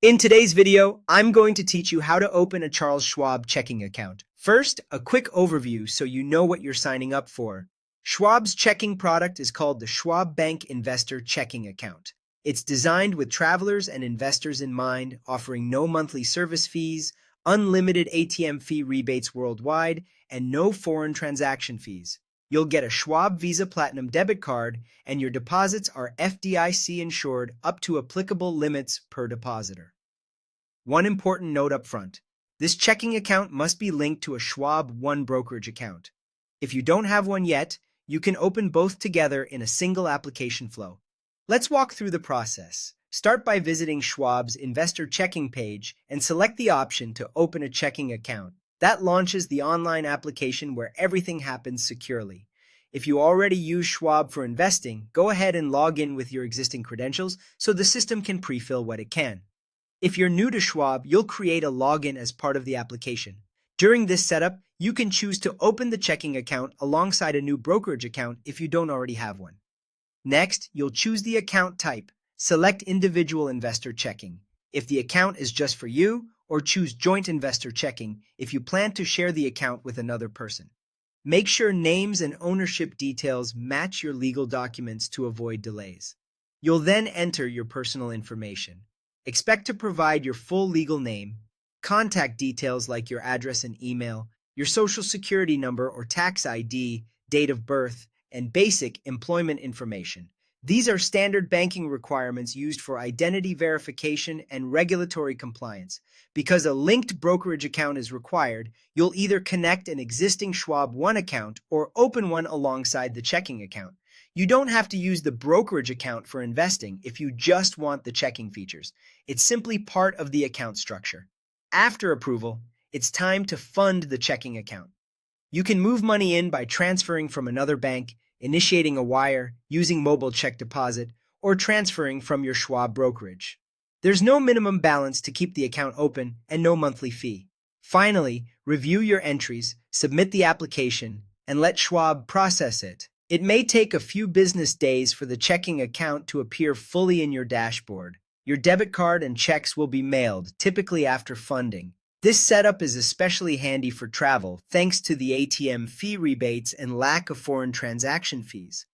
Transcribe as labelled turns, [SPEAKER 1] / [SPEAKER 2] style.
[SPEAKER 1] In today's video, I'm going to teach you how to open a Charles Schwab checking account. First, a quick overview so you know what you're signing up for. Schwab's checking product is called the Schwab Bank Investor Checking Account. It's designed with travelers and investors in mind, offering no monthly service fees, unlimited ATM fee rebates worldwide, and no foreign transaction fees. You'll get a Schwab Visa Platinum debit card, and your deposits are FDIC insured up to applicable limits per depositor. One important note up front. This checking account must be linked to a Schwab One brokerage account. If you don't have one yet, you can open both together in a single application flow. Let's walk through the process. Start by visiting Schwab's investor checking page and select the option to open a checking account. That launches the online application where everything happens securely. If you already use Schwab for investing, go ahead and log in with your existing credentials so the system can pre-fill what it can. If you're new to Schwab, you'll create a login as part of the application. During this setup, you can choose to open the checking account alongside a new brokerage account if you don't already have one. Next, you'll choose the account type. Select individual investor checking if the account is just for you, or choose joint investor checking if you plan to share the account with another person. Make sure names and ownership details match your legal documents to avoid delays. You'll then enter your personal information. Expect to provide your full legal name, contact details like your address and email, your social security number or tax ID, date of birth, and basic employment information. These are standard banking requirements used for identity verification and regulatory compliance. Because a linked brokerage account is required, you'll either connect an existing Schwab One account or open one alongside the checking account. You don't have to use the brokerage account for investing if you just want the checking features. It's simply part of the account structure. After approval, it's time to fund the checking account. You can move money in by transferring from another bank, initiating a wire, using mobile check deposit, or transferring from your Schwab brokerage. There's no minimum balance to keep the account open and no monthly fee. Finally, review your entries, submit the application, and let Schwab process it. It may take a few business days for the checking account to appear fully in your dashboard. Your debit card and checks will be mailed, typically after funding. This setup is especially handy for travel, thanks to the ATM fee rebates and lack of foreign transaction fees.